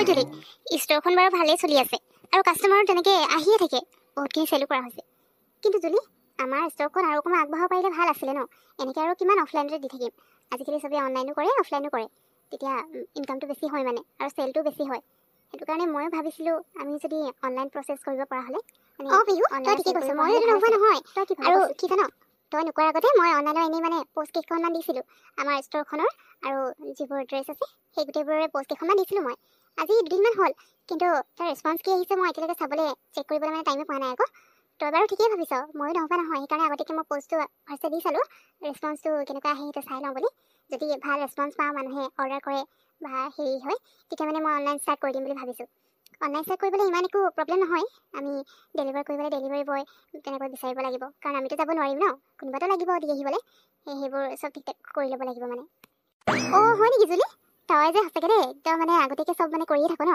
হয় যদি ষ্ট'ৰখন বাৰু ভালেই চলি আছে আৰু কাষ্টমাৰো তেনেকৈ আহিয়ে থাকে, বহুতখিনি চেলো কৰা হৈছে। কিন্তু যদি আমাৰ ষ্ট'ৰখন আৰু অকণমান আগবঢ়াব পাৰিলে ভাল আছিলে ন। এনেকৈ আৰু কিমান অফলাইনতে দি থাকিম। আজিকালি চবেই অনলাইনো কৰে অফলাইনো কৰে, তেতিয়া ইনকামটো বেছি হয় মানে আৰু চেলটো বেছি হয়। সেইটো কাৰণে ময়ো ভাবিছিলোঁ আমি যদি অনলাইন প্ৰচেছ কৰিব পৰা হ'লে। বিহু তই ঠিকেই কৈছ, মই এইটো নোহোৱা নহয়। আৰু কি জান, তই নোকোৱাৰ আগতে মই অনলাইনৰ এনেই মানে পষ্ট কেইখনমান দিছিলোঁ আমাৰ ষ্ট'ৰখনৰ, আৰু যিবোৰ ড্ৰেছ আছে সেই গোটেইবোৰৰে পষ্ট কেইখনমান দিছিলোঁ মই। আজি 2 দিনমান হ'ল, কিন্তু তাৰ ৰেছপন্স কি আহিছে মই এতিয়ালৈকে চাবলৈ চেক কৰিবলৈ মানে টাইমে পোৱা নাই আকৌ। তই বাৰু ঠিকেই ভাবিছ, ময়ো নহ'বা নহয়। সেইকাৰণে আগতীয়াকৈ মই পষ্টটো ফাৰ্ষ্টে দি চালোঁ, ৰেছপন্সটো কেনেকুৱা আহে সেইটো চাই লওঁ বুলি। যদি ভাল ৰেছপন্স পাওঁ, মানুহে অৰ্ডাৰ কৰে বা হেৰি হয়, তেতিয়া মানে মই অনলাইন ষ্টাৰ্ট কৰি দিম বুলি ভাবিছোঁ। অনলাইন ষ্টাৰ্ট কৰিবলৈ ইমান একো প্ৰব্লেম নহয়। আমি ডেলিভাৰ কৰিবলৈ ডেলিভাৰী বয় তেনেকৈ বিচাৰিব লাগিব, কাৰণ আমিতো যাব নোৱাৰিম ন, কোনোবাটো লাগিব দি আহিবলৈ। সেইবোৰ চব ঠিক ঠাক কৰি ল'ব লাগিব মানে। হয় নেকি জুলি? তই যে সঁচাকৈ দেই, তই মানে আগতীয়াকৈ চব মানে কৰিয়ে থাক ন।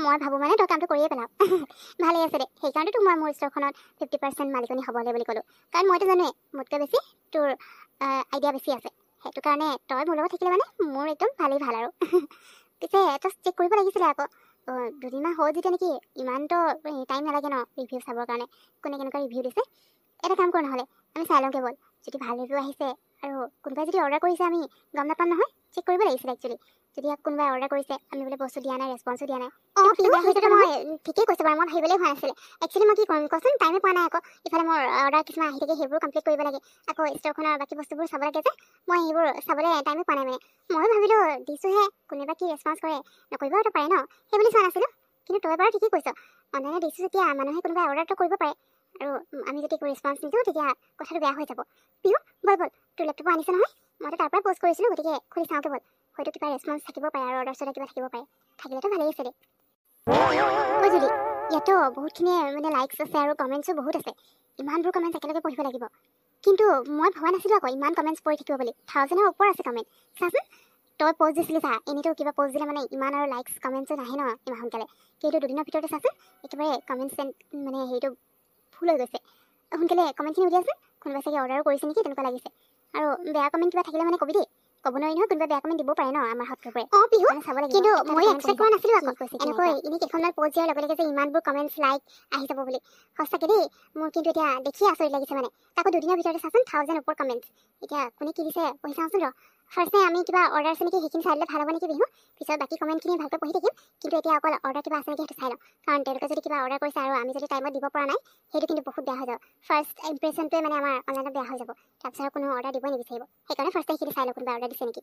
মই ভাবোঁ মানে তই কামটো কৰিয়ে পেলাও। ভালেই আছে দে, সেইকাৰণেতো মই মোৰ ষ্ট'ৰখনত 50% মালিকনী হ'বলৈ বুলি ক'লোঁ। কাৰণ মইতো জানোৱেই মোতকৈ বেছি তোৰ আইডিয়া বেছি আছে। সেইটো কাৰণে তই মোৰ লগত থাকিলে মানে মোৰ একদম ভালেই ভাল আৰু। পিছে তই চেক কৰিব লাগিছিলে আকৌ। 2 দিনমান হ'ল যেতিয়া নেকি, ইমানতো টাইম নালাগে ন ৰিভিউ চাবৰ কাৰণে, কোনে কেনেকুৱা ৰিভিউ দিছে। এটা কাম কৰ নহ'লে, আমি চাই লওঁগৈ ব'ল। যদি ভাল ৰিভিউ আহিছে আৰু কোনোবাই যদি অৰ্ডাৰ কৰিছে, আমি গম নাপাম নহয়। চেক কৰিব লাগিছিলে একচুৱেলি। যদি কোনোবাই অৰ্ডাৰ কৰিছে, আমি বোলে বস্তু দিয়া নাই, ৰেছপন্সো দিয়া নাই। সেইটো মই ঠিকেই কৈছোঁ বাৰু, মই ভাবিবলৈ হোৱা নাছিলে। একচুৱেলি মই কি কৰিম কচোন, টাইমে পোৱা নাই আকৌ। ইফালে মোৰ অৰ্ডাৰ কিছুমান আহি থাকে, সেইবোৰ কমপ্লিট কৰিব লাগে। আকৌ ষ্ট'ৰখনৰ বাকী বস্তুবোৰ চাব লাগে যে, মই সেইবোৰ চাবলৈ টাইমে পোৱা নাই মানে। ময়ো ভাবিলোঁ দিছোঁহে, কোনোবা কি ৰেছপন্স কৰে, নকৰিবওতো পাৰে ন, সেই বুলি চোৱা নাছিলোঁ। কিন্তু তই বাৰু ঠিকেই কৈছ, অনলাইনে দিছোঁ যেতিয়া মানুহে কোনোবাই অৰ্ডাৰটো কৰিব পাৰে, আৰু আমি যদি ৰেছপন্স নিদিওঁ তেতিয়া কথাটো বেয়া হৈ যাব। বিহু ব'ল তোৰ লেপটপো আনিছে নহয়, মইতো তাৰ পৰাই পষ্ট কৰিছিলোঁ, গতিকে খুলি চাওঁগৈ ব'ল। হয়তো কিবা ৰেছপন্স থাকিব পাৰে আৰু অৰ্ডাৰ চৰ্ডাৰ কিবা থাকিব পাৰে। থাকিলেতো ভালেই আছে দে। যদি ইয়াতো বহুতখিনিয়ে মানে লাইকছ আছে আৰু কমেণ্টছো বহুত আছে। ইমানবোৰ কমেণ্টছ একেলগে পঢ়িব লাগিব, কিন্তু মই ভবা নাছিলোঁ আকৌ ইমান কমেণ্টছ পঢ়ি থাকিব বুলি। 1000ৰ ওপৰ আছে কমেণ্ট। চাচোন, তই পষ্ট দিছিলি চা, এনেইতো কিবা পষ্ট দিলে মানে ইমান আৰু লাইকছ কমেণ্টছো নাহে ন ইমান সোনকালে। কিন্তু 2 দিনৰ ভিতৰতে চাচোন, একেবাৰে কমেণ্টছ মানে হেৰিটো ফুল হৈ গৈছে। সোনকালে কমেণ্টখিনি উলিয়াচোন, কোনোবাই চাগে অৰ্ডাৰো কৰিছে নেকি তেনেকুৱা লাগিছে। আৰু বেয়া কমেণ্ট কিবা থাকিলে মানে কবি দেই, ক'ব নোৱাৰি নহয়, কোনোবাই বেয়া কমেণ্ট দিব পাৰে ন আমাৰ হাতৰ পৰাই। বিহু চাব লাগিব, কিন্তু মই এক্সপেক্ট কৰা নাছিলোঁ আকৌ এনেকৈ এনেই কেইখনমান পষ্ট দিয়াৰ লগে লগে যে ইমানবোৰ কমেণ্টছ লাইক আহি যাব বুলি। সঁচাকৈ দেই, মোৰ কিন্তু এতিয়া দেখিয়ে আচৰিত লাগিছে মানে। তাকো 2 দিনৰ ভিতৰতে চাচোন 1000 ওপৰ কমেণ্টছ। এতিয়া কোনে কি দিছে পঢ়ি চাওঁচোন ৰ। ফাৰ্ষ্টে আমি কিবা অৰ্ডাৰ আছে নেকি সেইখিনি চাই দিলে ভাল হ'ব নেকি বিহু। পিছত বাকী কমেণ্টখিনি ভালকৈ পঢ়ি থাকিম, কিন্তু এতিয়া অকল অৰ্ডাৰ কিবা আছে নেকি সেইটো চাই লওঁ। কাৰণ তেওঁলোকে যদি কিবা অৰ্ডাৰ কৰিছে আৰু আমি যদি টাইমত দিব পৰা নাই, সেইটো কিন্তু বহুত বেয়া হৈ যাব। ফাৰ্ষ্ট ইম্প্ৰেশ্যনটোৱে মানে আমাৰ অনলাইনত বেয়া হৈ যাব, তাৰপিছত কোনো অৰ্ডাৰ দিবই নিবিচাৰিব। সেইকাৰণে ফাৰ্ষ্টে সেইখিনি চাই লওঁ, কোনোবাই অৰ্ডাৰ দিছে নেকি।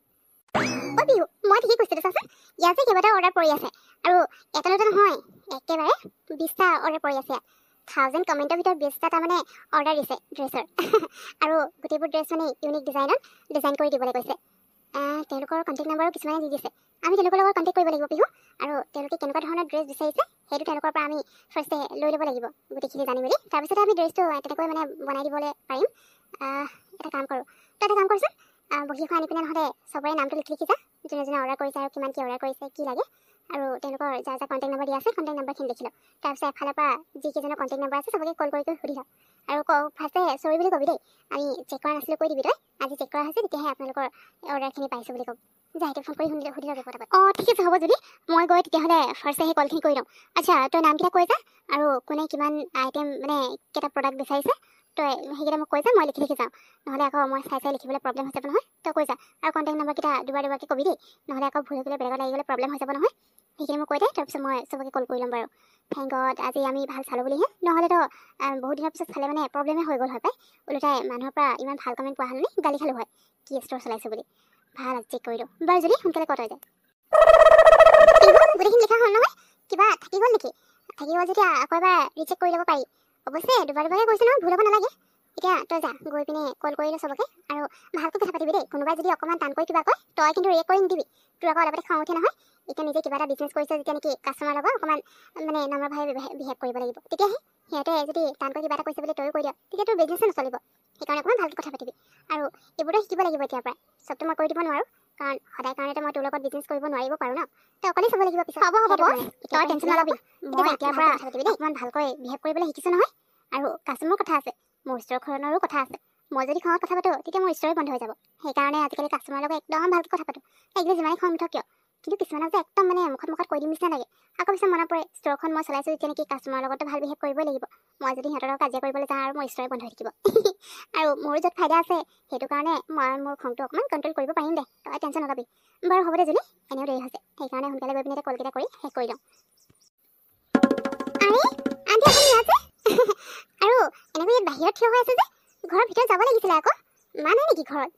বিহু মই ঠিকেই কৈছিলোঁ চাচোন, ইয়াত যে কেইবাটাও অৰ্ডাৰ পৰি আছে, আৰু এটা দুটা নহয়, একেবাৰে 20টা অৰ্ডাৰ পৰি আছে ইয়াত। 1000 কমেণ্টৰ ভিতৰত 20টা তাৰমানে অৰ্ডাৰ দিছে ড্ৰেছৰ। আৰু গোটেইবোৰ ড্ৰেছ মানে ইউনিক ডিজাইনত ডিজাইন কৰি দিবলৈ কৈছে। তেওঁলোকৰ কণ্টেক্ট নাম্বাৰো কিছুমানে দি দিছে। আমি তেওঁলোকৰ লগত কণ্টেক্ট কৰিব লাগিব বিহু, আৰু তেওঁলোকে কেনেকুৱা ধৰণৰ ড্ৰেছ বিচাৰিছে সেইটো তেওঁলোকৰ পৰা আমি ফাৰ্ষ্টে লৈ ল'ব লাগিব গোটেইখিনি জানি মেলি। তাৰপিছতে আমি ড্ৰেছটো তেনেকৈ মানে বনাই দিবলৈ পাৰিম। এটা কাম কৰোঁ, তই এটা কাম কৰচোন, বহী এখন আনি পিনে নহ'লে চবৰে নামটো লিখি যা, যোনে যোনে অৰ্ডাৰ কৰিছে আৰু কিমান কি অৰ্ডাৰ কৰিছে, কি লাগে, আৰু তেওঁলোকৰ যাৰ যাৰ কণ্টেক্ট নাম্বাৰ দিয়া আছে কণ্টেক্ট নাম্বাৰখিনি লিখি লওঁ। তাৰপিছত এফালৰ পৰা যিকেইজনৰ কণ্টেক্ট নাম্বাৰ আছে চবকে কল কৰি সুধি লওঁ। আৰু ফাৰ্ষ্টে চৰি বুলি ক'বি দেই, আমি চেক কৰা নাছিলোঁ কৈ দিবি তই, আজি চেক কৰা হৈছে তেতিয়াহে আপোনালোকৰ অৰ্ডাৰখিনি পাইছোঁ বুলি ক'ব। যা এতিয়া ফোন কৰি সুধি লওঁ পটাপট। ঠিক আছে হ'ব যদি, মই গৈ তেতিয়াহ'লে ফাৰ্ষ্টে সেই কলখিনি কৰি লওঁ। আচ্ছা, তই নামকেইটা কৈ যা, আৰু কোনে কিমান আইটেম মানে কেইটা প্ৰডাক্ট বিচাৰিছে তই সেইকেইটা মোক কৈ যা, মই লিখি যাওঁ। নহ'লে আকৌ মই চাই লিখিবলৈ প্ৰব্লেম হৈ যাব নহয়, তই কৈ যা। আৰু কণ্টেক্ট নাম্বাৰকেইটা দুবাৰকৈ ক'বি দেই, নহ'লে আকৌ ভুল হৈ গ'লে বেলেগত লাগি গ'লে প্ৰব্লেম হৈ যাব নহয়। সেইখিনি মোক কৈ দে, তাৰপিছত মই চবকে কল কৰি ল'ম বাৰু। থেংক গড আজি আমি ভাল চালোঁ বুলিহে, নহ'লেতো বহুত দিনৰ পিছত চালে মানে প্ৰব্লেমে হৈ গ'ল হয় পাই। ওলোটাই মানুহৰ পৰা ইমান ভাল কমেণ্ট পোৱা হ'লে গালি খালোঁ হয়, কি ষ্ট'ৰ চলাইছোঁ বুলি। ভাল আজি চেক কৰিলোঁ বাৰু, যদি সোনকালে কট হৈ যায়। গোটেইখিনি লিখা হ'ল নহয়, কিবা থাকি গ'ল নেকি? থাকি গ'ল যেতিয়া আকৌ এবাৰ ৰিচেক কৰি ল'ব পাৰি। অৱশ্যে দুবাৰকৈ কৈছোঁ নহয়, ভুল হ'ব নালাগে। এতিয়া তই যা, গৈ পিনে কল কৰি ল চবকে, আৰু ভালকৈ কথা পাতিবি দেই। কোনোবাই যদি অকণমান টানকৈ কিবা কয় তই কিন্তু ৰিয়েক্ট কৰি নিদিবি, তোৰ আকৌ অলপতে খং উঠে নহয়। এতিয়া নিজে কিবা এটা বিজনেছ কৰিছে যেতিয়া নেকি কাষ্টমাৰৰ লগত অকণমান মানে নম্ৰভাৱে বিহেভ কৰিব লাগিব। তেতিয়াহে সিহঁতে যদি টানকৈ কিবা এটা কৈছে বুলি তয়ো কৈ দিয়, তেতিয়া তোৰ বিজনেছে নচলিব। সেইকাৰণে অকণমান ভালকৈ কথা পাতিবি, আৰু এইবোৰতো শিকিব লাগিব এতিয়াৰ পৰাই। চবটো মই কৰি দিব নোৱাৰোঁ, কাৰণ সদায় কাৰণেতো মই তোৰ লগত বিজনেছ কৰিব নোৱাৰিব পাৰোঁ ন। তই অকলেই চাব লাগিব পিছত। হ'ব তই টেনশ্যন নল'বি, মই এতিয়াৰ পৰা অকণমান ভালকৈ বিহেভ কৰিবলৈ শিকিছোঁ নহয়। আৰু কাষ্টমাৰৰ কথা আছে, মোৰ ষ্ট'ৰখনৰো কথা আছে। মই যদি খঙত কথা পাতোঁ তেতিয়া মোৰ ষ্ট'ৰে বন্ধ হৈ যাব। সেইকাৰণে আজিকালি কাষ্টমাৰৰ লগত একদম ভালকৈ কথা পাতোঁ, লাগিলে যিমানেই খং নুঠক কিয়। কিন্তু কিছুমানক যে একদম মানে মুখত কৈ দিম নিচিনা লাগে। আকৌ পিছত মনত পৰে ষ্ট'ৰখন মই চলাইছোঁ যেতিয়া নেকি কাষ্টমাৰৰ লগতো ভাল বিহেভ কৰিবই লাগিব। মই যদি সিহঁতৰ লগত কাজিয়া কৰিবলৈ যাওঁ আৰু মোৰ ষ্ট'ৰে বন্ধ হৈ থাকিব। আৰু মোৰ য'ত ফাইদা আছে সেইটো কাৰণে মই মোৰ খংটো অকণমান কণ্ট্ৰল কৰিব পাৰিম দে, তই টেনশ্যন নল'বি। বাৰু হ'ব দে জুলি, এনেও দেৰি হৈছে, সেইকাৰণে সোনকালে গৈ পিনে এতিয়া কলকেইটা কৰি শেষ কৰি লওঁ। আৰে আন্টি আপুনি ইয়াত যে আৰু এনেকৈ ইয়াত বাহিৰত থিয় হৈ আছে যে, ঘৰৰ ভিতৰত যাব লাগিছিলে আকৌ। মা নাই নেকি ঘৰত?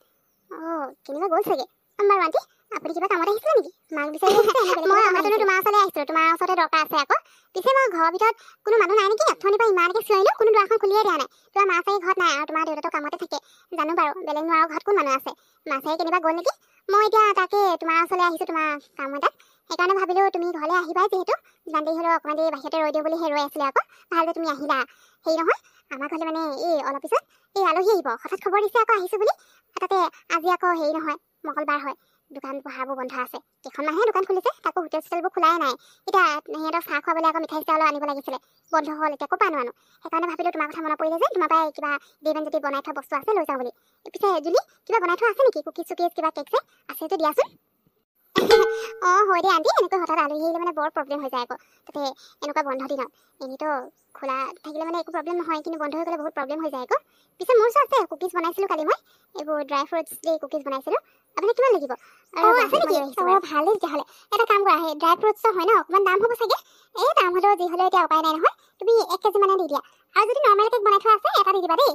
অঁ কেনিবা গ'ল চাগে। বাৰু আন্টি আপুনি কিবা কামত আহিছিলে নেকি? মাক বিচাৰি আহিছে? মই অহাটোনো তোমাৰ ওচৰলৈ আহিছিলোঁ, তোমাৰ ওচৰতে দৰকাৰ আছে আকৌ। পিছে মই ঘৰৰ ভিতৰত কোনো মানুহ নাই নেকি? অথনিৰ পৰা ইমানকৈ চিঞৰিলোঁ, কোনো দুৱাৰখন খুলিয়ে দিয়া নাই। তোমাৰ মা চাগে ঘৰত নাই আৰু তোমাৰ দেউতাটো কামতে থাকে। জানো বাৰু বেলেগ নোৱাৰো ঘৰত কোন মানুহ আছে। মা চাগে কেনিবা গ'ল নেকি? মই এতিয়া তাকে তোমাৰ ওচৰলৈ আহিছোঁ তোমাৰ কাম এটাত, সেইকাৰণে ভাবিলোঁ তুমি ঘৰলৈ আহিবাই যিহেতু, যিমান দেৰি হ'লেও অকণমান দেৰি বাহিৰতে ৰৈ দিওঁ বুলি ৰৈ আছিলে আকৌ। ভাল যে তুমি আহিলা। হেৰি নহয় আমাৰ ঘৰলৈ মানে এই অলপ পিছত এই আলহী আহিব, হঠাৎ খবৰ দিছে আকৌ আহিছোঁ বুলি। তাতে আজি আকৌ হেৰি নহয় মঙ্গলবাৰ হয়, দোকান পোহাৰবোৰ বন্ধ আছে। কেইখনমানহে দোকান খুলিছে, তাকো হোটেল চোটেলবোৰ খোলাই নাই। এতিয়া সিহঁতক চাহ খুৱাবলৈ আকৌ মিঠাই চিঠাই আনিব লাগিছিলে, বন্ধ হ'ল এতিয়া ক'ৰ পৰা আনো। সেইকাৰণে ভাবিলোঁ তোমাৰ কথা মনত পৰিলে যে তোমাৰ পৰাই কিবা দেইমান যদি বনাই থোৱা বস্তু আছে লৈ যাওঁ বুলি। পিছে জুলি কিবা বনাই থোৱা আছে নেকি? কুকিজ চুকিজ কিবা কেক চেক আছে যদি দিয়াচোন। অঁ হয় দেই আন্টি, এনেকৈ হঠাৎ আলহী আহিলে মানে বৰ প্ৰব্লেম হৈ যায় আকৌ। তাতে এনেকুৱা বন্ধ দিনত এনেইতো খোলা থাকিলে মানে একো প্ৰব্লেম নহয়, কিন্তু বন্ধ হৈ গ'লে বহুত প্ৰব্লেম হৈ যায় আকৌ। পিছে মোৰ ওচৰত আছে, কুকিজ বনাইছিলোঁ কালি মই, এইবোৰ ড্ৰাই ফ্ৰুটছ দি কুকিজ বনাইছিলোঁ। আপোনাক কিমান লাগিব? অঁ আছে নেকি? অঁ ভালেই তেতিয়াহ'লে। এটা কাম কৰা, সেই ড্ৰাই ফ্ৰুটছৰ হয় ন, অকণমান দাম হ'ব চাগে। এই দাম হ'লেও যি হ'লেও এতিয়া উপায় নাই নহয়, তুমি 1 কেজি মানে দি দিয়া। আৰু যদি নৰ্মেল কেক বনাই থোৱা আছে এটা দি দিবা দেই।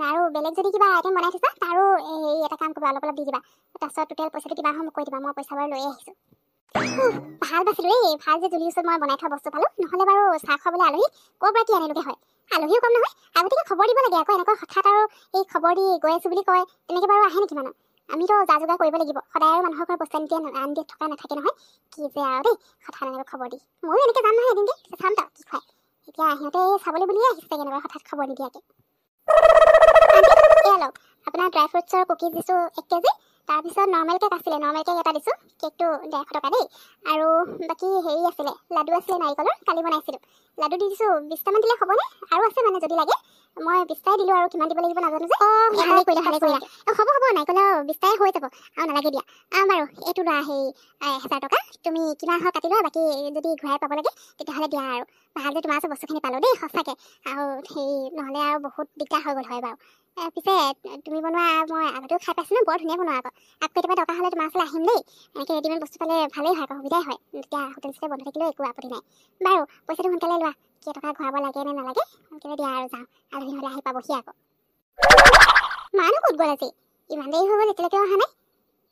আৰু বেলেগ যদি কিবা আইটেম বনাই থৈছা তাৰো হেৰি এটা কাম কৰিবা, অলপ অলপ দি দিবা। তাৰপিছত টোটেল পইচাটো কিমান হয় মোক কৈ দিবা, মই পইচা বাৰু লৈয়ে আহিছোঁ। ভাল পাইছিলোঁ দেই, ভাল যে জুলিৰ ওচৰত মই বনাই থোৱা বস্তু পালোঁ। নহ'লে বাৰু চাহ খুৱাবলৈ আলহী ক'ৰ পৰা কি আনিলোগে হয়। আলহীও কম নহয়, আগতীয়াকৈ খবৰ দিব লাগে আকৌ। এনেকুৱা হঠাৎ আৰু এই খবৰ দি গৈ আছোঁ বুলি কয়, তেনেকৈ বাৰু আহে নেকি মানুহ? আমিতো যা যোগাৰ কৰিব লাগিব, সদায় আৰু মানুহৰ ঘৰত বস্তু আনি দিয়া থকা নাথাকে নহয়। কি যে আৰু দেই হঠাৎ এনেকৈ খবৰ দি, ময়ো এনেকৈ যাম নহয় এদিন দেই, চাম তই কি খুৱাই। এতিয়া সিহঁতে চাবলৈ বুলিয়ে আহিছে চাগে এনেকৈ হঠাৎ খবৰ নিদিয়াকৈ। এয়া লওক আপোনাৰ ড্ৰাই ফ্ৰুটছৰ কুকিজ দিছোঁ 1 কেজি। তাৰপিছত নৰ্মেল কেক আছিলে, নৰ্মেল কেক এটা দিছোঁ, কেকটো 150 টকা দেই। আৰু বাকী হেৰি আছিলে, লাডু আছিলে নাৰিকলৰ, কালি বনাইছিলোঁ। লাডু দি দিছোঁ 20টামান দিলে হ'বনে? আৰু আছে মানে যদি লাগে, মই 20টাই দিলোঁ আৰু কিমান দিব লাগিব নাজানো যে। অঁ ভালে কৰিলা ভালে কৰিলা। হ'ব হ'ব নাৰিকলৰ 20টাই হৈ যাব আৰু নালাগে দিয়া। বাৰু এইটো লোৱা হেৰি 1000 টকা, তুমি কিমান হয় কাটি লোৱা, বাকী যদি ঘূৰাই পাব লাগে তেতিয়াহ'লে দিয়া আৰু। ভাল যে তোমাৰ ওচৰত বস্তুখিনি পালোঁ দেই সঁচাকৈ। আৰু হেৰি নহ'লে আৰু বহুত দিগদাৰ হৈ গ'ল হয় বাৰু। পিছে তুমি বনোৱা মই আগতেও খাই পাইছোঁ ন, বৰ ধুনীয়া বনোৱা আকৌ। কেতিয়াবা দৰকাৰ হ'লে তোমাৰ ওচৰলৈ আহিম দেই। এনেকৈ ৰেডিমেড বস্তু পালে ভালেই হয় আকৌ, সুবিধাই হয়। তেতিয়া হোটেল চোটেল বন্ধ থাকিলেও একো আপত্তি নাই। বাৰু পইচাটো সোনকালে লোৱা, কেইটকা ঘূৰাব লাগে নে নালাগে সোনকালে দিয়া আৰু যাওঁ, আলহী নহ'লে আহি পাবহি আকৌ। মানো ক'ত গ'ল আজি? ইমান দেৰি হৈ গ'ল এতিয়ালৈকে অহা নাই।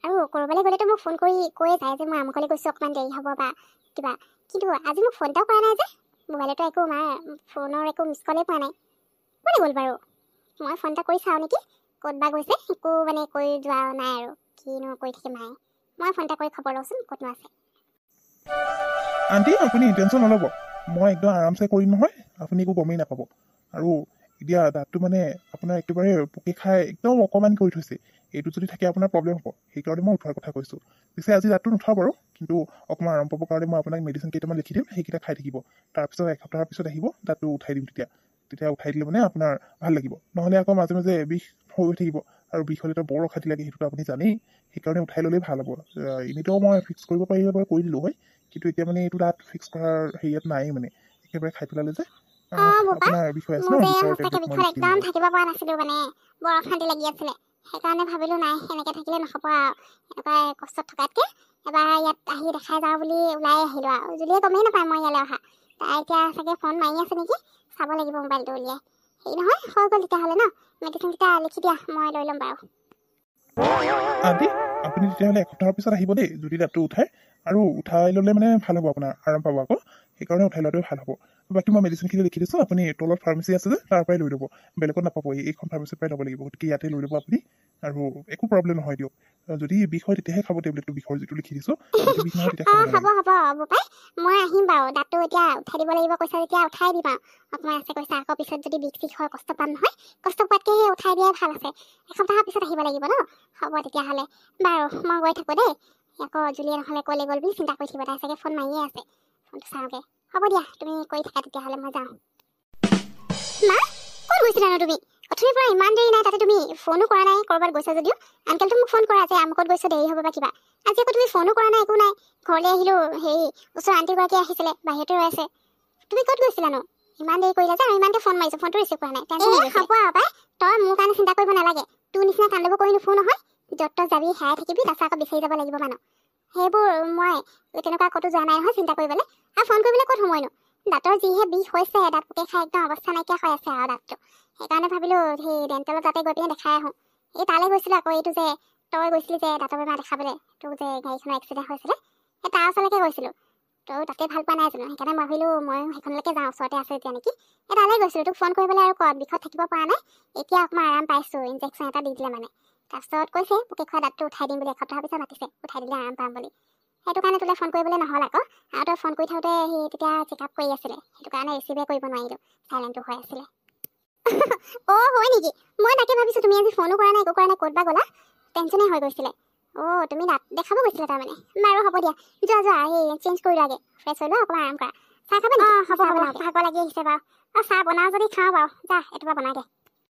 আৰু ক'ৰবালৈ গ'লেতো মোক ফোন কৰি কৈয়ে যায় যে মই আমুকলৈ গৈছোঁ, অকণমান দেৰি হ'ব বা কিবা। কিন্তু আজি মোক ফোন এটাও কৰা নাই যে, মোবাইলতো একো মাৰ ফোনৰ একো মিছ কলেই পোৱা নাই। ক'লৈ গ'ল বাৰু? মই ফোন এটা কৰি চাওঁ নেকি, ক'ত বা গৈছে। একো মানে কৰি যোৱা নাই আৰু, কিনো কৰি থাকে মায়ে। মই ফোন এটা কৰি খবৰ লওঁচোন ক'তনো আছে। আণ্টি আপুনি টেনশ্যন নল'ব, মই একদম আৰামছে কৰিম নহয়, আপুনি একো গমেই নাপাব। আৰু এতিয়া দাঁতটো মানে আপোনাৰ একেবাৰে পোকে খাই একদম অকণমান কৰি থৈছে। এইটো যদি থাকে আপোনাৰ প্ৰব্লেম হ'ব, সেইকাৰণে মই উঠোৱাৰ কথা কৈছোঁ। পিছে আজি দাঁতটো নুঠাওঁ বাৰু, কিন্তু অকণমান আৰাম পাবৰ কাৰণে মই আপোনাক মেডিচিন কেইটামান লিখি দিম, সেইকেইটা খাই থাকিব। তাৰপিছত 1 সপ্তাহৰ পিছত আহিব, দাঁতটো উঠাই দিম। তেতিয়া উঠাই দিলে মানে আপোনাৰ ভাল লাগিব। নহ'লে আকৌ মাজে মাজে বিষ হৈ থাকিব, আৰু বিষ হ'লেতো বৰ অশান্তি লাগে, সেইটোতো আপুনি জানেই। সেইকাৰণে উঠাই ল'লেই ভাল হ'ব। এনেইতো মই ফিক্স কৰিব পাৰিলে বাৰু কৰি দিলোঁ হয়, কিন্তু এতিয়া মানে এইটো দাঁত ফিক্স কৰাৰ হেৰিয়াত নাই মানে, একেবাৰে খাই পেলালে যে। আপোনাৰ বিষয় আছে ন, বিষৰ টেবলেট মই লিখি দিম একদম বাৰু। থাকিব পৰা নাছিলোঁ মানে, বৰ অশান্তি লাগি আছিলে। সেইকাৰণে ভাবিলোঁ নাই এনেকৈ থাকিলে নহ'ব আৰু, এনেকুৱা কষ্টত থকাতকৈ এবাৰ ইয়াত আহি দেখাই যাওঁ বুলি ওলাই আহিলোঁ আৰু। জুলিয়ে গমেই নাপায় মই ইয়ালৈ অহা। তাই এতিয়া চাগে ফোন মাৰি আছে নেকি, চাব লাগিব মোবাইলটো উলিয়াই। হেৰি নহয় হৈ গ'ল তেতিয়াহ'লে ন, মেডিচিনকেইটা লিখি দিয়া, মই লৈ ল'ম বাৰু। আণ্টি আপুনি তেতিয়াহ'লে 1 সপ্তাহৰ পিছত আহিব দেই, যদি দাঁতটো উঠায়। আৰু উঠাই ল'লে মানে ভাল হ'ব, আপোনাৰ আৰাম পাব আকৌ। সেইকাৰণে উঠাই লোৱাটোৱে ভাল হ'ব। বাকী মই মেডিচিনখিনি লিখি দিছোঁ, আপুনি তলত ফাৰ্মাচী আছে যে তাৰ পৰাই লৈ ল'ব, বেলেগত নাপাব। এইখন ফাৰ্মাচীৰ পৰাই ল'ব লাগিব, গতিকে ইয়াতে লৈ ল'ব আপুনি। আৰু একো প্ৰব্লেম নহয় দিয়ক। যদি বিষ হয় তেতিয়াহে খাব টেবলেটটো, বিষৰ যিটো লিখি দিছোঁ। যদি বিষ নহয় তেতিয়া খাব হ'ব নালাগে। হ'ব বোপাই, মই আহিম বাৰু। দাঁতটো এতিয়া উঠাই দিব লাগিব কৈছা যেতিয়া উঠাই দিম আৰু। অকণমান আছে কৈছা, আকৌ পিছত যদি বিষ চিষ হয় কষ্ট পাম নহয়, কষ্ট পোৱাতকৈ উঠাই দিয়াই ভাল আছে। 1 সপ্তাহৰ পিছত আহিব লাগিব ন, হ'ব তেতিয়াহ'লে। বাৰু মই গৈ থাকোঁ দেই। আকৌ জুলিয়ে নহ'লে ক'লৈ গ'ল বুলি চিন্তা কৰি থাকিব, তাই চাগে ফোন মাৰিয়ে আছে। ফোনটো চাওঁগৈ। হ'ব দিয়া, তুমি কৰি থাকা তেতিয়াহ'লে, মই যাওঁ। মা ক'ত গৈছিলানো তুমি? অথনিৰ পৰা ইমান দেৰি নাই, তাতে তুমি ফোনো কৰা নাই, ক'ৰবাত গৈছা যদিও। আনকালটো মোক ফোন কৰা যে আমুকত গৈছোঁ, দেৰি হ'ব বা কিবা। আজি আকৌ তুমি ফোনো কৰা নাই, একো নাই। ঘৰলৈ আহিলোঁ, হেৰি ওচৰৰ আণ্টিগৰাকী আহিছিলে, বাহিৰতে ৰৈ আছে। তুমি ক'ত গৈছিলানো? ইমান দেৰি কৰিলা যে, আৰু ইমানকৈ ফোন মাৰিছোঁ, ফোনটো ৰিচিভ কৰা নাই। হ'ব আৰু পাই, তই মোৰ কাৰণে চিন্তা কৰিব নালাগে। তোৰ নিচিনা কান্দব কৰি নুফুৰো নহয়। য'ত তই যাবি হেৰাই থাকিবি, তাৰপিছত আকৌ বিচাৰি যাব লাগিব মানুহ। সেইবোৰ মই তেনেকুৱা ক'তো যোৱা নাই নহয় চিন্তা কৰিবলৈ। আৰু ফোন কৰিবলৈ ক'ত সময়নো? দাঁতৰ যিহে বিষ হৈছে, দাঁত পোকে খাই একদম অৱস্থা নাইকিয়া হৈ আছে আৰু দাঁতটো। সেইকাৰণে ভাবিলোঁ সেই ডেণ্টেলৰ তাতে গৈ পিনে দেখাই আহোঁ। এই তালৈ গৈছিলোঁ আকৌ, এইটো যে তই গৈছিলি যে দাঁতৰ বেমাৰ দেখাবলৈ, তোৰ যে গাড়ীখনৰ এক্সিডেণ্ট হৈছিলে, সেই তাৰ ওচৰলৈকে গৈছিলোঁ। তই তাতে ভাল পোৱা নাই জানো? সেইকাৰণে মই ভাবিলোঁ মই সেইখনলৈকে যাওঁ, ওচৰতে আছে এতিয়া নেকি। এই তালৈ গৈছিলোঁ, তোক ফোন কৰিবলৈ আৰু ক'ত বিষত থাকিব পৰা নাই। এতিয়া অকণমান আৰাম পাইছোঁ, ইনজেকশ্যন এটা দি দিলে মানে। তাৰপিছত কৈছে পোকে খোৱা দাঁতটো উঠাই দিম বুলি, এসপ্তাহৰ পিছত মাতিছে, উঠাই দিলে আৰাম পাম বুলি। সেইটো কাৰণে তোলৈ ফোন কৰিবলৈ নহ'ল আকৌ। আৰু তই ফোন কৰি থাকোঁতে সি তেতিয়া চেকআপ কৰি আছিলে, সেইটো কাৰণে ৰিচিভে কৰিব নোৱাৰিলোঁ, চাইলেণ্টটো হৈ আছিলে। অ' হয় নেকি? মই তাকে ভাবিছোঁ তুমি আজি ফোনো কৰা নাই, একো কৰা নাই, ক'ত বা গ'লা? টেনশ্যনে হৈ গৈছিলে। অ' তুমি দাঁত দেখাব গৈছিলা তাৰমানে। বাৰু হ'ব দিয়া, যোৱা সেই চেঞ্জ কৰি লোৱাগৈ, ফ্ৰেছ হৈ লোৱা, অকণমান আৰাম কৰা। চাহ খাবা নেকি? হ'ব ভাগৰ লাগি আহিছে বাৰু। চাহ বনাওঁ যদি খাওঁ বাৰু, যা এইটোপা বনাই দে।